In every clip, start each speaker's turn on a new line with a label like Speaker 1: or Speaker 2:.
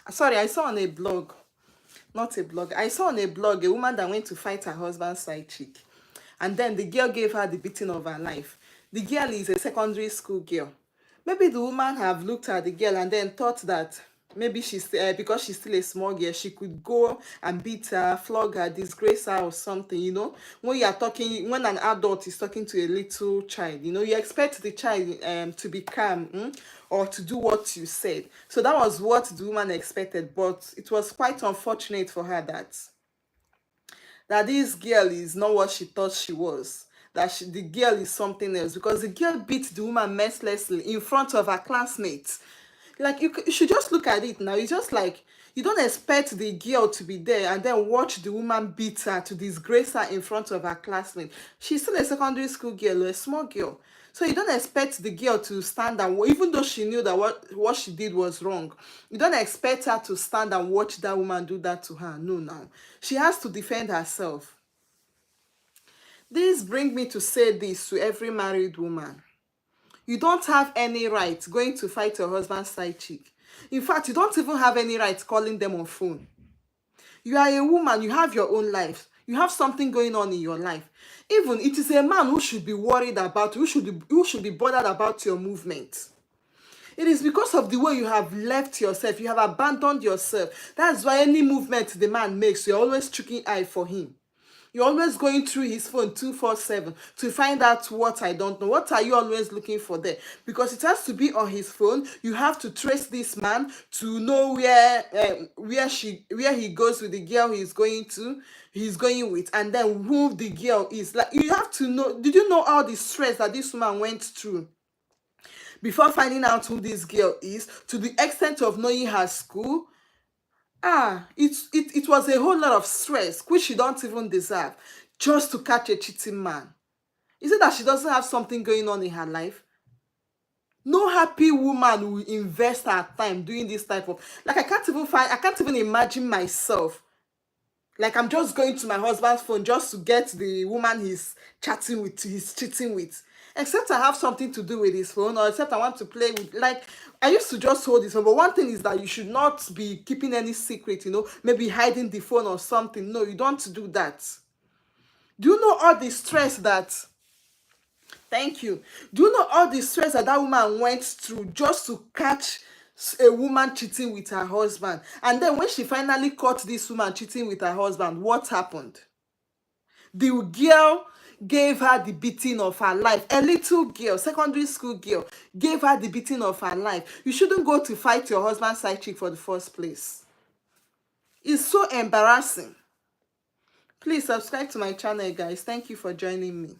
Speaker 1: Sorry, I saw on a blog, not a blog. I saw on a blog a woman that went to fight her husband's side chick. And then the girl gave her the beating of her life. The girl is a secondary school girl. Maybe the woman have looked at the girl and then thought that maybe she's because she's still a small girl, she could go and beat her, flog her, disgrace her or something. When you are talking, when an adult is talking to a little child, you expect the child to be calm, or to do what you said. So that was what the woman expected, but it was quite unfortunate for her that this girl is not what she thought she was. The girl is something else, because the girl beat the woman mercilessly in front of her classmates. Like, you should just look at it now. It's just like you don't expect the girl to be there and then watch the woman beat her, to disgrace her in front of her classmates. She's still a secondary school girl, or a small girl. So you don't expect the girl to stand and even though she knew that what she did was wrong, you don't expect her to stand and watch that woman do that to her. No, now she has to defend herself. This brings me to say this to every married woman. You don't have any right going to fight your husband's side chick. In fact, you don't even have any right calling them on phone. You are a woman, you have your own life. You have something going on in your life. Even it is a man who should be worried about, who should be bothered about your movement. It is because of the way you have left yourself, you have abandoned yourself. That's why any movement the man makes, you're always checking eye for him. You're always going through his phone 247 to find out what I don't know. What are you always looking for there? Because it has to be on his phone. You have to trace this man to know where he goes with the girl he's going with, and then who the girl is. Like, you have to know. Did you know all the stress that this woman went through before finding out who this girl is, to the extent of knowing her school? It was a whole lot of stress, which she don't even deserve, just to catch a cheating man. Is it that she doesn't have something going on in her life? No happy woman will invest her time doing this type of, like, I can't even imagine myself. Like, I'm just going to my husband's phone just to get the woman he's cheating with. Except I have something to do with his phone, or except I want to play with, like, I used to just hold his phone. But one thing is that you should not be keeping any secret, maybe hiding the phone or something. No, you don't do that. Do you know all the stress that, thank you. Do you know all the stress that woman went through just to catch a woman cheating with her husband? And then when she finally caught this woman cheating with her husband, what happened? The girl gave her the beating of her life. A little girl, secondary school girl, gave her the beating of her life. You shouldn't go to fight your husband's side chick for the first place. It's so embarrassing. Please subscribe to my channel, guys. Thank you for joining me.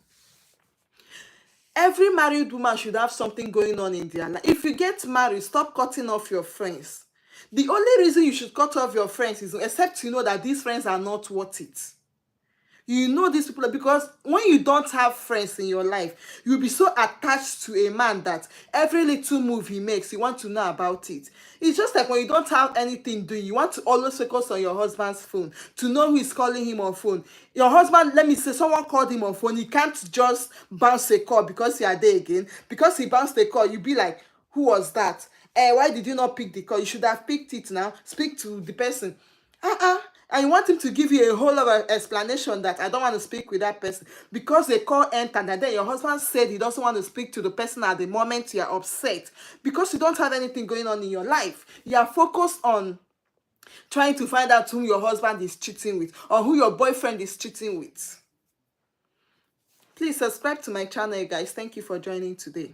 Speaker 1: Every married woman should have something going on in their life. If you get married, stop cutting off your friends. The only reason you should cut off your friends is except you know that these friends are not worth it. You know these people, because when you don't have friends in your life, you'll be so attached to a man that every little move he makes, you want to know about it. It's just like when you don't have anything doing, you want to always focus on your husband's phone to know who is calling him on phone. Your husband, let me say, someone called him on phone. He can't just bounce a call because you are there again. Because he bounced a call, you'll be like, who was that? Why did you not pick the call? You should have picked it now. Speak to the person. And you want him to give you a whole lot of explanation that I don't want to speak with that person because the call entered, and then your husband said he doesn't want to speak to the person at the moment you are upset because you don't have anything going on in your life. You are focused on trying to find out whom your husband is cheating with or who your boyfriend is cheating with. Please subscribe to my channel, guys. Thank you for joining today.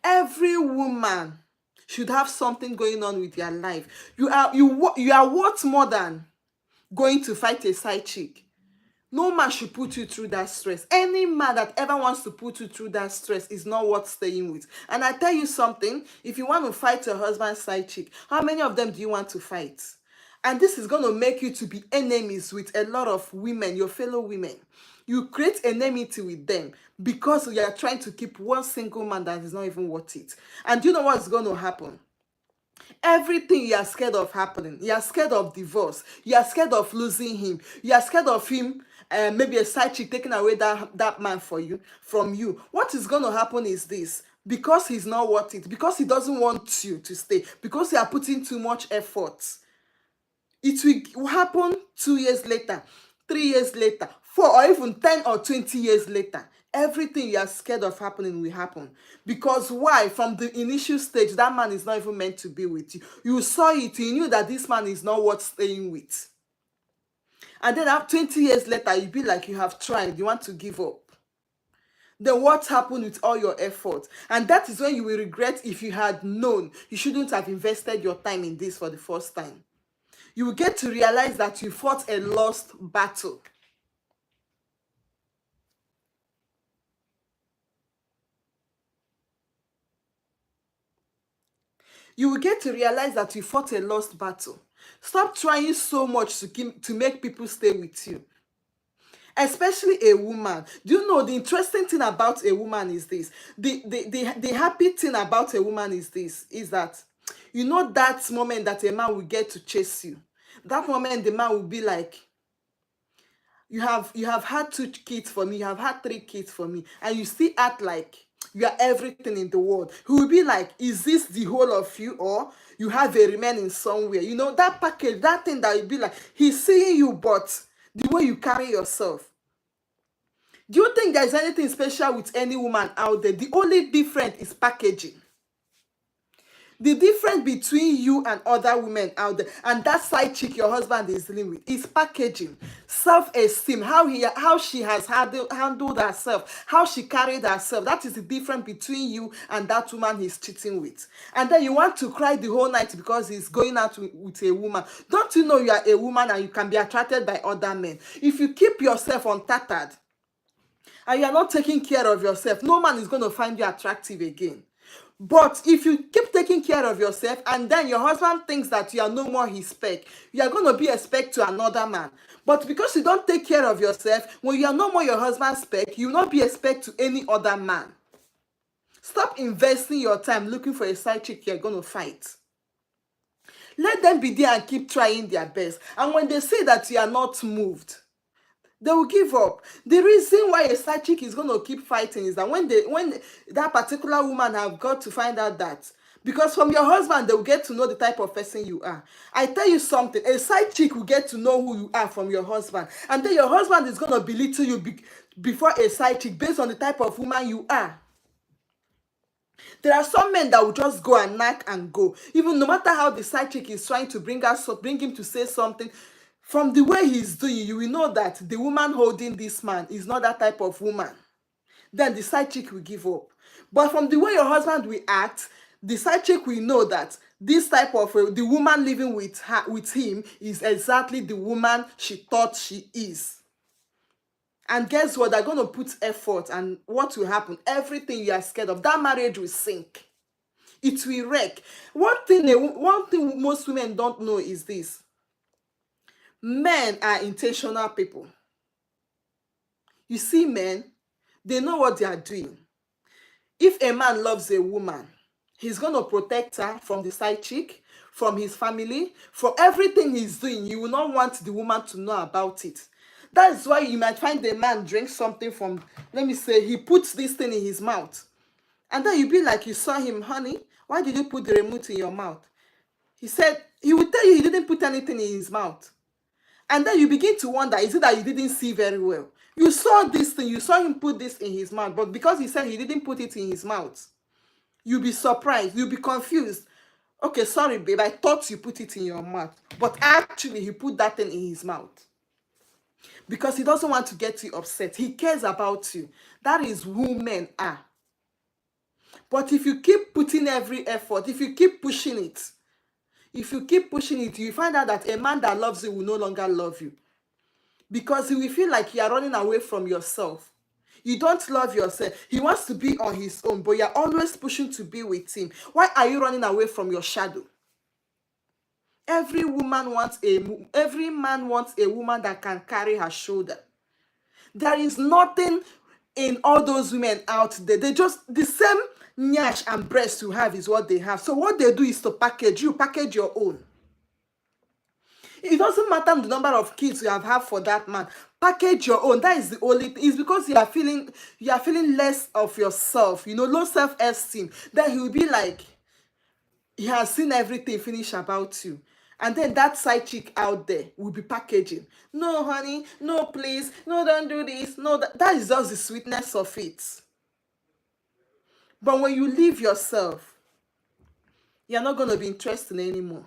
Speaker 1: Every woman should have something going on with their life. You are worth more than going to fight a side chick. No man should put you through that stress. Any man that ever wants to put you through that stress is not worth staying with. And I tell you something, if you want to fight your husband's side chick, how many of them do you want to fight? And this is going to make you to be enemies with a lot of women, your fellow women. You create enmity with them because you are trying to keep one single man that is not even worth it. And you know what's going to happen? Everything you are scared of happening. You are scared of divorce. You are scared of losing him. You are scared of him, maybe a side chick taking away that man from you. What is going to happen is this. because he's not worth it, because he doesn't want you to stay, because you are putting too much effort. It will happen 2 years later, 3 years later, 4 or even 10 or 20 years later. Everything you are scared of happening will happen. Because why? From the initial stage, that man is not even meant to be with you. You saw it, you knew that this man is not worth staying with. And then 20 years later, you be like, you have tried, you want to give up. Then what happened with all your effort? And that is when you will regret if you had known you shouldn't have invested your time in this for the first time. You will get to realize that you fought a lost battle. You will get to realize that you fought a lost battle. Stop trying so much to make people stay with you. Especially a woman. Do you know the interesting thing about a woman is this? The happy thing about a woman is this, is that you know that moment that a man will get to chase you. That moment the man will be like, you have had 2 kids for me, you have had 3 kids for me, and you still act like you are everything in the world. He will be like, is this the whole of you, or you have a remaining somewhere? You know, that package, that thing that will be like, he's seeing you, but the way you carry yourself. Do you think there's anything special with any woman out there? The only difference is packaging. The difference between you and other women out there and that side chick your husband is dealing with is packaging, self-esteem, how she has handled herself, how she carried herself. That is the difference between you and that woman he's cheating with. And then you want to cry the whole night because he's going out with a woman. Don't you know you are a woman and you can be attracted by other men? If you keep yourself untattered and you are not taking care of yourself, no man is going to find you attractive again. But if you keep taking care of yourself and then your husband thinks that you are no more his spec, you are going to be a spec to another man. But because you don't take care of yourself, when you are no more your husband's spec, you will not be a spec to any other man. Stop investing your time looking for a side chick you're going to fight. Let them be there and keep trying their best. And when they say that you are not moved, they will give up. The reason why a side chick is going to keep fighting is that when that particular woman have got to find out that, because from your husband, they will get to know the type of person you are. I tell you something, a side chick will get to know who you are from your husband. And then your husband is going to belittle you before a side chick based on the type of woman you are. There are some men that will just go and knock and go. Even no matter how the side chick is trying to bring him to say something, from the way he's doing, you will know that the woman holding this man is not that type of woman. Then the side chick will give up. But from the way your husband will act, the side chick will know that this type of the woman living with him is exactly the woman she thought she is. And guess what? They're going to put effort, and what will happen? Everything you are scared of, that marriage will sink. It will wreck. One thing most women don't know is this. Men are intentional people. You see, men, they know what they are doing. If a man loves a woman, he's going to protect her from the side chick, from his family, for everything he's doing. You will not want the woman to know about it. That is why you might find a man drink something from, let me say, he puts this thing in his mouth. And then you be like, you saw him, honey, why did you put the remote in your mouth? He said, he would tell you he didn't put anything in his mouth. And then you begin to wonder, is it that you didn't see very well? You saw this thing, you saw him put this in his mouth, but because he said he didn't put it in his mouth, you'll be surprised, you'll be confused. Okay, sorry, babe, I thought you put it in your mouth, but actually he put that thing in his mouth. Because he doesn't want to get you upset. He cares about you. That is who men are. But if you keep putting every effort, if you keep pushing it, you find out that a man that loves you will no longer love you. Because he will feel like you are running away from yourself. You don't love yourself. He wants to be on his own, but you're always pushing to be with him. Why are you running away from your shadow? Every man wants a woman that can carry her shoulder. There is nothing in all those women out there. They just, the same nyash and breast you have is what they have. So what they do is to package your own. It doesn't matter the number of kids you have had for that man. Package your own. That is the only thing. It's because you are feeling less of yourself, low self-esteem. Then he will be like, he has seen everything finish about you. And then that side chick out there will be packaging. No, honey, no, please, no, don't do this. No, that is just the sweetness of it. But when you leave yourself, you're not going to be interested anymore.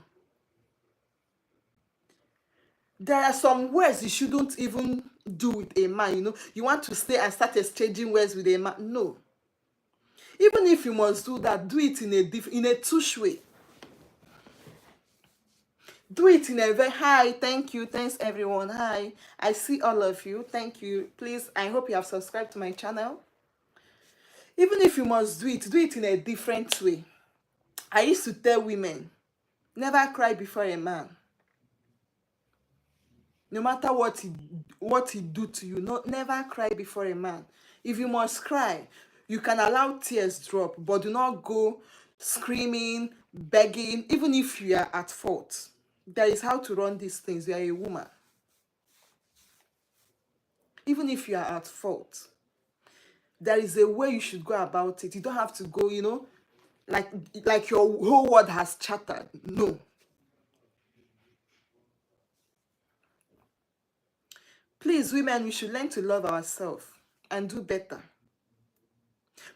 Speaker 1: There are some words you shouldn't even do with a man. You want to stay and start exchanging words with a man. No. Even if you must do that, do it in a touch way. Do it in a very, hi, thank you, thanks everyone, hi, I see all of you, thank you, please, I hope you have subscribed to my channel. Even if you must do it in a different way. I used to tell women, never cry before a man. No matter what he do to you, never cry before a man. If you must cry, you can allow tears drop, but do not go screaming, begging, even if you are at fault. There is how to run these things. You are a woman. Even if you are at fault, there is a way you should go about it. You don't have to go, like your whole world has shattered. No. Please, women, we should learn to love ourselves and do better.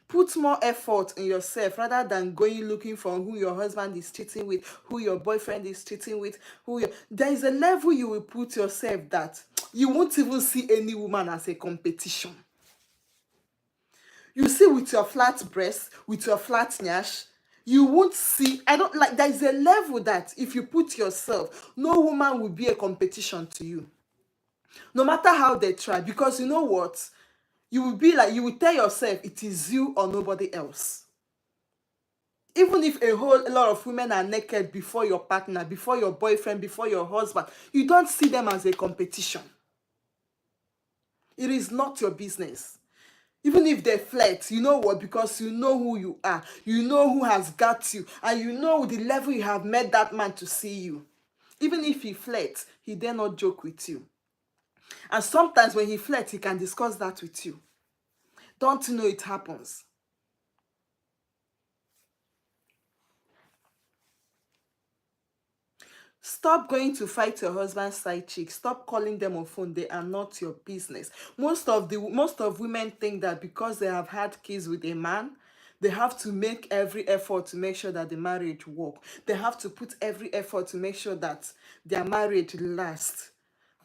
Speaker 1: Put more effort in yourself rather than going looking for who your husband is cheating with, who your boyfriend is cheating with, there is a level you will put yourself that you won't even see any woman as a competition. You see, with your flat breast, with your flat nyash, you won't see, there is a level that if you put yourself, no woman will be a competition to you. No matter how they try, because you know what? You will tell yourself it is you or nobody else. Even if a whole lot of women are naked before your partner, before your boyfriend, before your husband, you don't see them as a competition. It is not your business. Even if they flirt, you know what? Because you know who you are. You know who has got you. And you know the level you have made that man to see you. Even if he flirts, he dare not joke with you. And sometimes when he flirts, he can discuss that with you. Don't you know it happens? Stop going to fight your husband's side chick. Stop calling them on phone. They are not your business. Most of women think that because they have had kids with a man, they have to make every effort to make sure that the marriage works. They have to put every effort to make sure that their marriage lasts.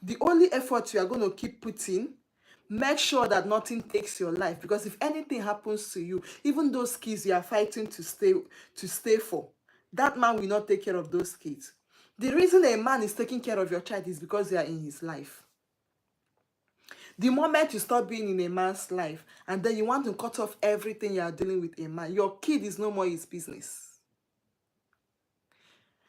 Speaker 1: The only effort you are going to keep putting, make sure that nothing takes your life. Because if anything happens to you, even those kids you are fighting to stay for, that man will not take care of those kids. The reason a man is taking care of your child is because they are in his life. The moment you stop being in a man's life and then you want to cut off everything you are dealing with a man, your kid is no more his business.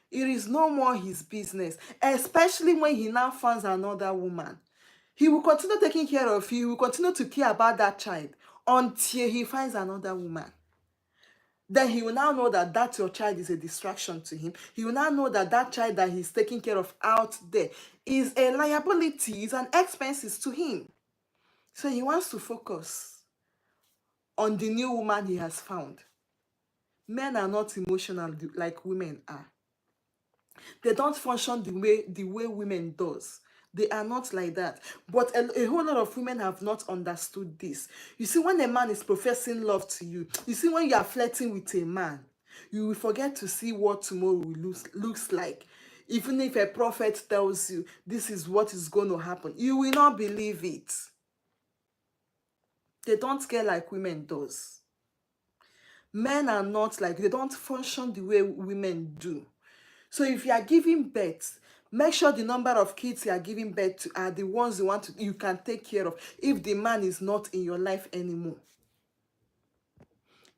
Speaker 1: It is no more his business, especially when he now finds another woman. He will continue taking care of you. He will continue to care about that child until he finds another woman. Then he will now know that your child is a distraction to him. He will now know that child that he's taking care of out there is a liability, is an expense to him. So he wants to focus on the new woman he has found. Men are not emotional like women are. They don't function the way women does. They are not like that. But a whole lot of women have not understood this. You see, when a man is professing love to you, you see, when you are flirting with a man, you will forget to see what tomorrow looks like. Even if a prophet tells you this is what is going to happen, you will not believe it. They don't care like women does. Men are not like, they don't function the way women do. So if you are giving birth, make sure the number of kids you are giving birth to are the ones you can take care of if the man is not in your life anymore.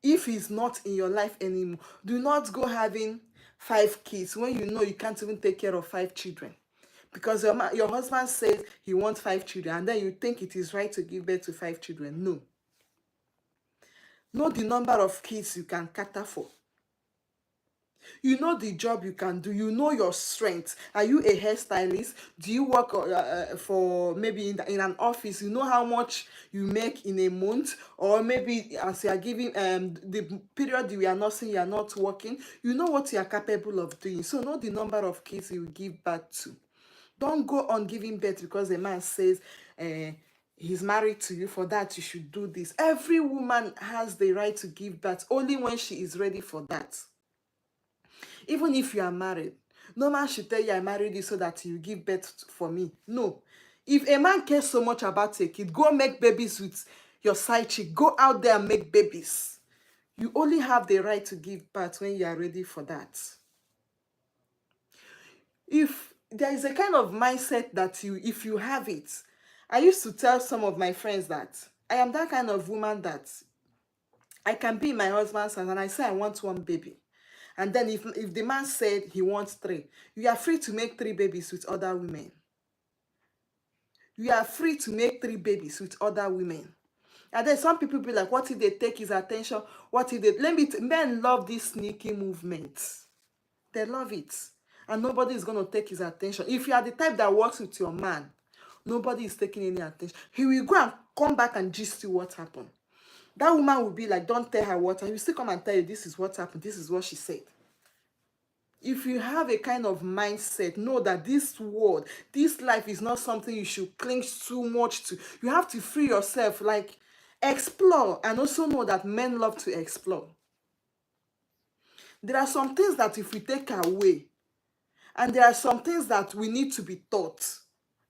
Speaker 1: If he's not in your life anymore, do not go having 5 kids when you know you can't even take care of 5 children. Because your husband says he wants 5 children and then you think it is right to give birth to 5 children. No. Know the number of kids you can cater for. You know the job you can do. You know your strength. Are you a hairstylist? Do you work for maybe in an office? You know how much you make in a month, or maybe as you are giving the period you are not saying you are not working. You know what you are capable of doing. So know the number of kids you give birth to. Don't go on giving birth because a man says he's married to you. For that, you should do this. Every woman has the right to give birth only when she is ready for that. Even if you are married, no man should tell you I married you so that you give birth for me. No. If a man cares so much about a kid, go make babies with your side chick. Go out there and make babies. You only have the right to give birth when you are ready for that. If there is a kind of mindset that if you have it, I used to tell some of my friends that I am that kind of woman that I can be my husband's house and I say I want one baby. And then if the man said he wants three, you are free to make three babies with other women. You are free to make three babies with other women. And then some people be like, what if they take his attention? What if they... Men love this sneaky movement. They love it. And nobody is going to take his attention. If you are the type that works with your man, nobody is taking any attention. He will go and come back and gist you what happened. That woman will be like, don't tell her what. And he will still come and tell you, this is what happened. This is what she said. If you have a kind of mindset, know that this world, this life is not something you should cling too much to. You have to free yourself, like explore, and also know that men love to explore. There are some things that if we take away, and there are some things that we need to be taught,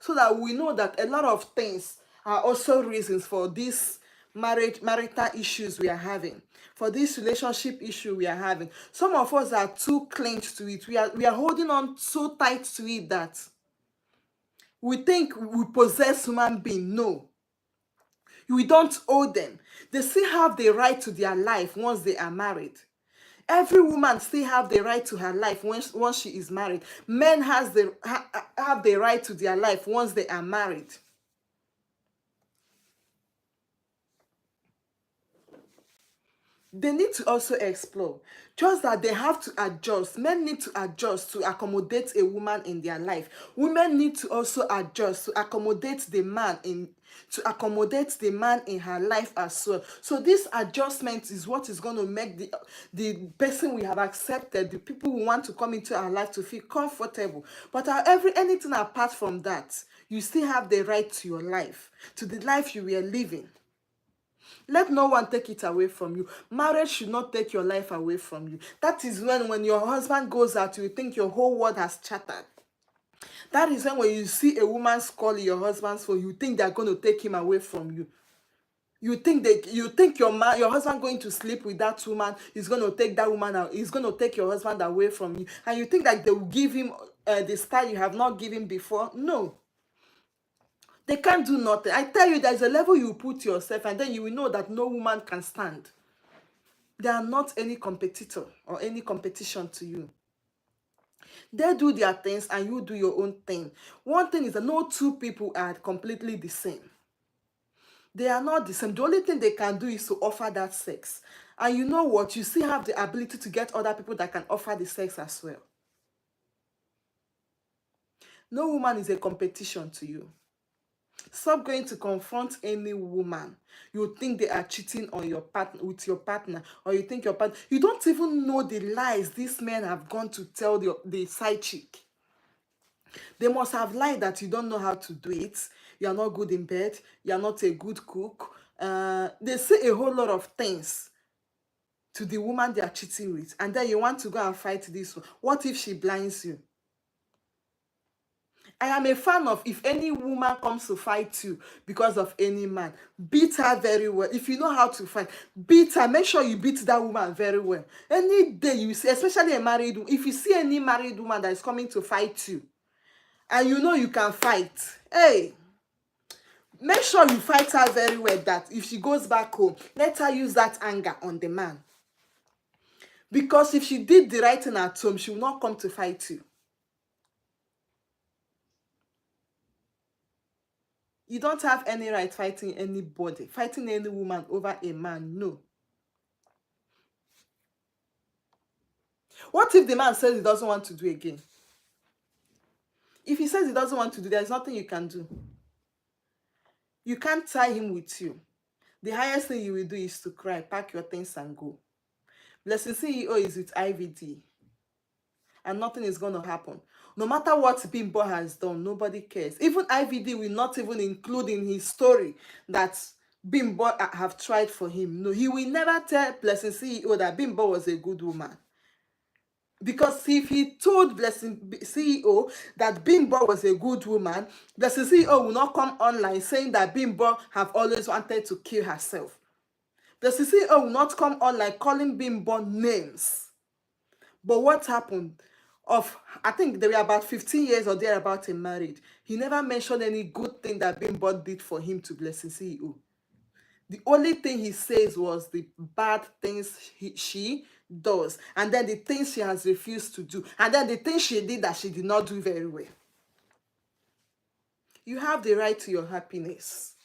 Speaker 1: so that we know that a lot of things are also reasons for this marital issues we are having, for this relationship issue we are having. Some of us are too clinged to it. We are holding on so tight to it that we think we possess human being. No, we don't owe them. They still have the right to their life once they are married. Every woman still have the right to her life once she is married. Men have the right to their life once they are married. They need to also explore. Just that they have to adjust. Men need to adjust to accommodate a woman in their life. Women need to also adjust to accommodate the man in her life as well. So this adjustment is what is going to make the person we have accepted, the people who want to come into our life, to feel comfortable. But anything apart from that, you still have the right to your life, to the life you were living. Let no one take it away from you. Marriage should not take your life away from you. That is when your husband goes out, you think your whole world has shattered. That is when you see a woman's calling your husband's phone, you think they're going to take him away from you. You think your husband going to sleep with that woman is going to take that woman out. He's going to take your husband away from you. And you think that they will give him the style you have not given before. No. They can't do nothing. I tell you, there's a level you put yourself, and then you will know that no woman can stand. They are not any competitor or any competition to you. They do their things and you do your own thing. One thing is that no two people are completely the same. They are not the same. The only thing they can do is to offer that sex. And you know what? You still have the ability to get other people that can offer the sex as well. No woman is a competition to you. Stop going to confront any woman. You think they are cheating on your partner with your partner, or you think your partner. You don't even know the lies these men have gone to tell the side chick. They must have lied that you don't know how to do it. You are not good in bed. You are not a good cook. They say a whole lot of things to the woman they are cheating with, and then you want to go and fight this one. What if she blinds you? I am a fan of, if any woman comes to fight you because of any man, beat her very well. If you know how to fight, beat her. Make sure you beat that woman very well. Any day you see, especially a married woman, if you see any married woman that is coming to fight you, and you know you can fight, hey, make sure you fight her very well, that if she goes back home, let her use that anger on the man. Because if she did the right thing at home, she will not come to fight you. You don't have any right fighting anybody, fighting any woman over a man, no. What if the man says he doesn't want to do again? If he says he doesn't want to do, there's nothing you can do. You can't tie him with you. The highest thing you will do is to cry, pack your things and go. Blessing CEO is with IVD, and nothing is going to happen. No matter what Bimbo has done, nobody cares. Even IVD will not even include in his story that Bimbo have tried for him. No, he will never tell Blessing CEO that Bimbo was a good woman. Because if he told Blessing CEO that Bimbo was a good woman, Blessing CEO will not come online saying that Bimbo have always wanted to kill herself. Blessing CEO will not come online calling Bimbo names. But what happened? I think they were about 15 years or thereabout in marriage. He never mentioned any good thing that Bimbo did for him to Blessing CEO. The only thing he says was the bad things she does, and then the things she has refused to do, and then the things she did that she did not do very well. You have the right to your happiness.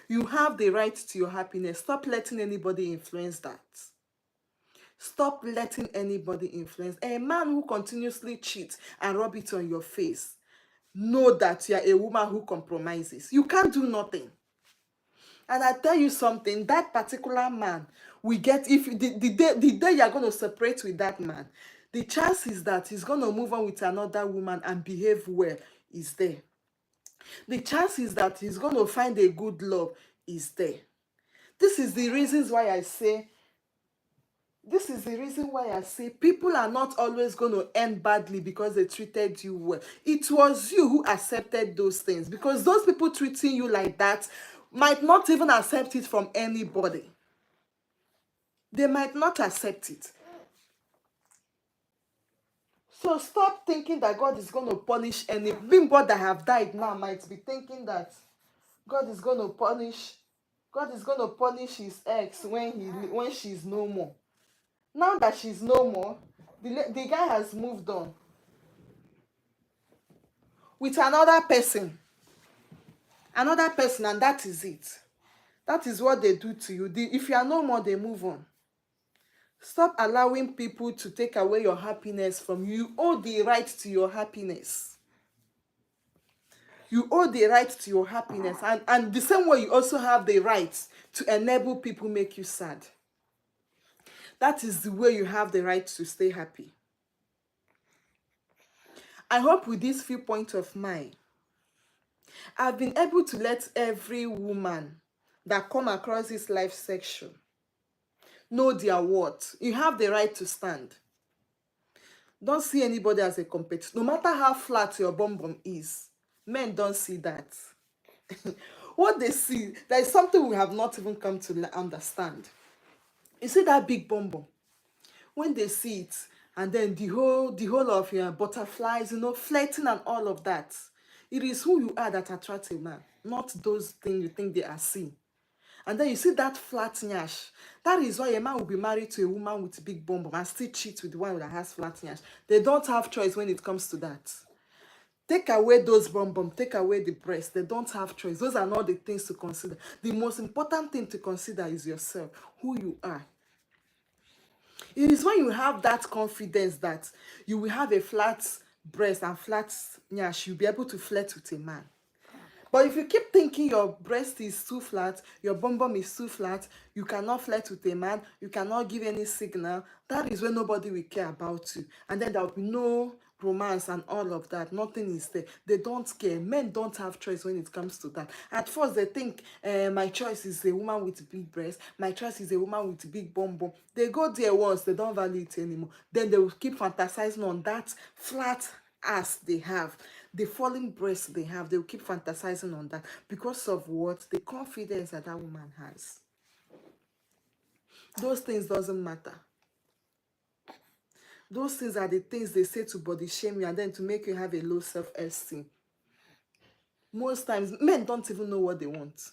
Speaker 1: You have the right to your happiness. Stop letting anybody influence that. Stop letting anybody influence. A man who continuously cheats and rub it on your face, know that you are a woman who compromises. You can't do nothing. And I tell you something, that particular man will get, if the day you're going to separate with that man, the chances that he's going to move on with another woman and behave well is there. The chances that he's going to find a good love is there. This is the reason why I say people are not always going to end badly because they treated you well. It was you who accepted those things, because those people treating you like that might not even accept it from anybody. They might not accept it. So stop thinking that God is going to punish any Bimbo that have died now might be thinking that God is going to punish his ex when she's no more. Now that she's no more, the guy has moved on with another person, and that is it. That is what they do to you. If you are no more, they move on. Stop allowing people to take away your happiness from you. You owe the right to your happiness. You owe the right to your happiness. And the same way you also have the right to enable people make you sad. That is the way you have the right to stay happy. I hope with these few points of mine, I've been able to let every woman that come across this life section know their worth. You have the right to stand. Don't see anybody as a competitor. No matter how flat your bum bum is, men don't see that. What they see, there is something we have not even come to understand. You see that big bum bum? When they see it, and then the whole of your butterflies, flirting and all of that, it is who you are that attracts a man, not those things you think they are seeing. And then you see that flat nyash. That is why a man will be married to a woman with big bum bum and still cheat with the one that has flat nyash. They don't have choice when it comes to that. Take away those bum bum, take away the breast. They don't have choice. Those are not the things to consider. The most important thing to consider is yourself, who you are. It is when you have that confidence that you will have a flat breast and flat nyash, you'll be able to flirt with a man. But if you keep thinking your breast is too flat, your bum bum is too flat, you cannot flirt with a man, you cannot give any signal, that is when nobody will care about you. And then there will be no romance and all of that. Nothing is there. They don't care. Men don't have choice when it comes to that. At first, they think, my choice is a woman with big breasts. My choice is a woman with big bum bum. They go there once, they don't value it anymore. Then they will keep fantasizing on that flat ass they have, the falling breast they have. They will keep fantasizing on that because of what? The confidence that woman has. Those things doesn't matter. Those things are the things they say to body shame you and then to make you have a low self-esteem. Most times, men don't even know what they want.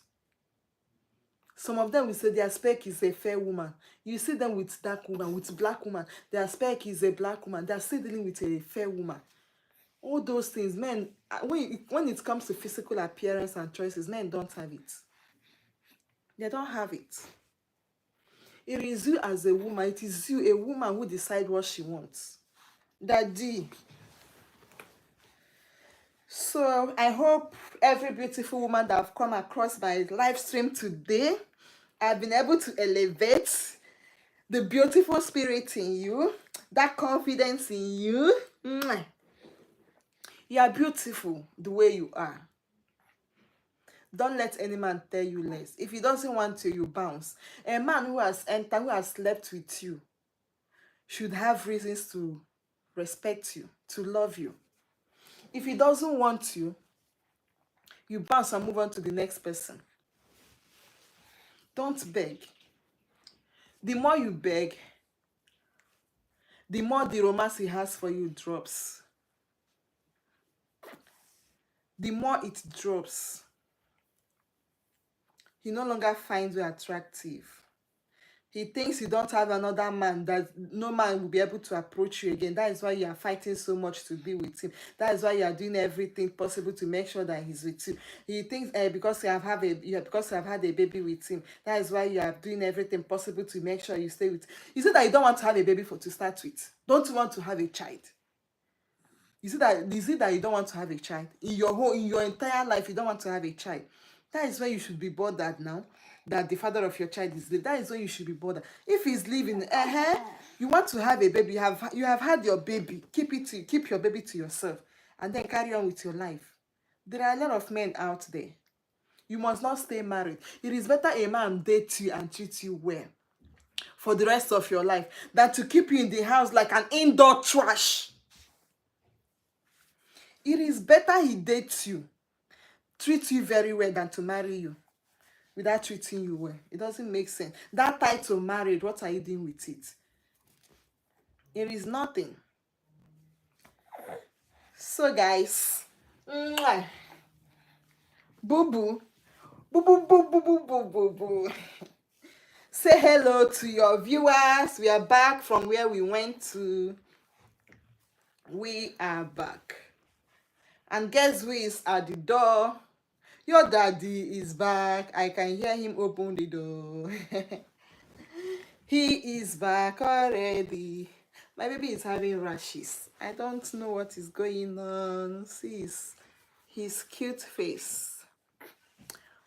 Speaker 1: Some of them will say their spec is a fair woman. You see them with dark woman, with black woman. Their spec is a black woman. They're still dealing with a fair woman. All those things, men, when it comes to physical appearance and choices, men don't have it. They don't have it. It is you as a woman. It is you, a woman, who decide what she wants. Daddy. So I hope every beautiful woman that have come across my live stream today, I've been able to elevate the beautiful spirit in you, that confidence in you. Mwah. You are beautiful the way you are. Don't let any man tell you less. If he doesn't want to, you bounce. A man who has entered, who has slept with you, should have reasons to respect you, to love you. If he doesn't want you, you bounce and move on to the next person. Don't beg. The more you beg, the more the romance he has for you drops. The more it drops, he no longer finds you attractive. He thinks you don't have another man, that no man will be able to approach you again. That is why you are fighting so much to be with him. That is why you are doing everything possible to make sure that he's with you. He thinks because you have had a baby with him, that is why you are doing everything possible to make sure you stay with him. You said that you don't want to have a baby to start with. Don't you want to have a child? Is it that you don't want to have a child? In your entire life, you don't want to have a child. That is when you should be bothered now that the father of your child is living. That is when you should be bothered. If he's living, you want to have a baby, you have had your baby. Keep your baby to yourself, and then carry on with your life. There are a lot of men out there. You must not stay married. It is better a man date you and treat you well for the rest of your life than to keep you in the house like an indoor trash. It is better he dates you, treats you very well, than to marry you without treating you well. It doesn't make sense. That title married, what are you doing with it? It is nothing. So guys, mwah, boo boo, boo boo boo boo boo boo boo boo. Say hello to your viewers. We are back from where we went to. We are back. And guess who is at the door? Your daddy is back. I can hear him open the door. He is back already. My baby is having rashes. I don't know what is going on. See his cute face.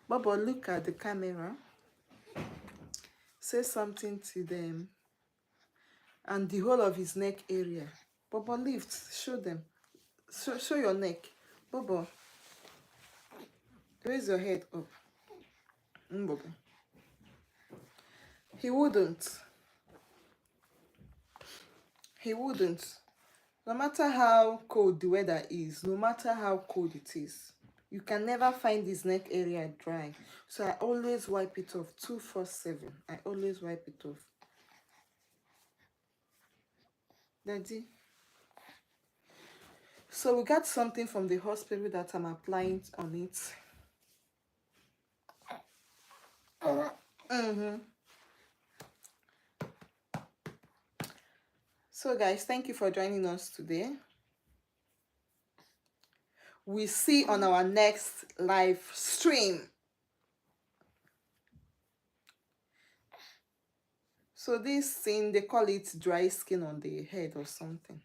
Speaker 1: Baba, look at the camera. Say something to them. And the whole of his neck area. Baba, lift. Show them. Show your neck. Baba, raise your head up. Baba. He wouldn't. He wouldn't. No matter how cold the weather is, no matter how cold it is, you can never find this neck area dry. So I always wipe it off 247. I always wipe it off. Daddy. So we got something from the hospital that I'm applying on it. So guys, thank you for joining us today. We see on our next live stream. So this thing, they call it dry skin on the head or something.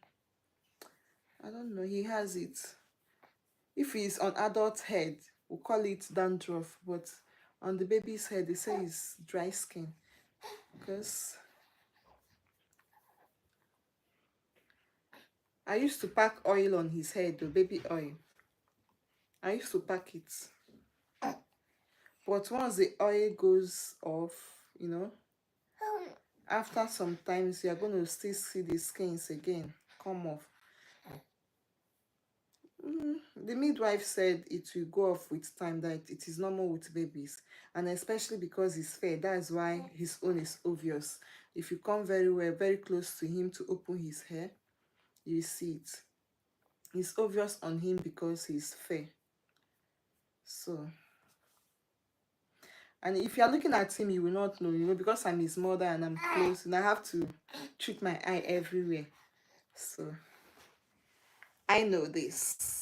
Speaker 1: I don't know, he has it. If it's on adult head, we'll call it dandruff, but on the baby's head, they say it's dry skin. Because I used to pack oil on his head, the baby oil. I used to pack it. But once the oil goes off, you know, after some times, you're going to still see the skins again come off. The midwife said it will go off with time, that it is normal with babies, and especially because he's fair, that's why his own is obvious. If you come very close to him to open his hair, you see it. It's obvious on him because he's fair. So, and if you're looking at him, you will not know, you know, because I'm his mother and I'm close, and I have to treat my eye everywhere. So I know this.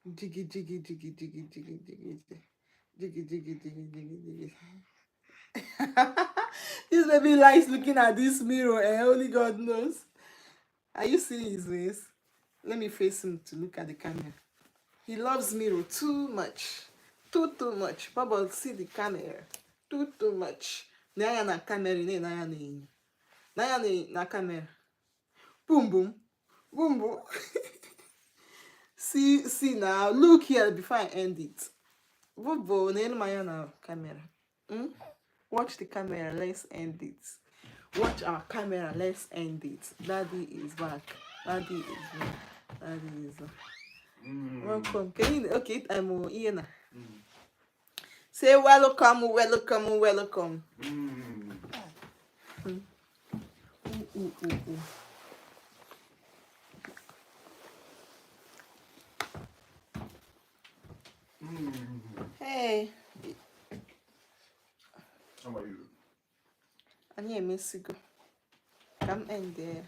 Speaker 1: Jiggy, jiggy, jiggy, jiggy, jiggy, jiggy, jiggy, jiggy, jiggy, jiggy, jiggy. This baby likes looking at this mirror, and only God knows. Are you seeing his ways? Let me face him to look at the camera. He loves mirror too much. Too much. Baba, see the camera. Too much. Naya na camera, naya na. Naya na camera. Boom boom. Boom boom. See now. Look here before I end it. Bobo, naya na camera. Watch the camera. Let's end it. Watch our camera. Let's end it. Daddy is back. Daddy is back. Daddy is back. Welcome. Can you okay? I'm here. Say welcome. Ooh. Hey.
Speaker 2: How are you?
Speaker 1: I'm here, Miss Sigo. Come in there.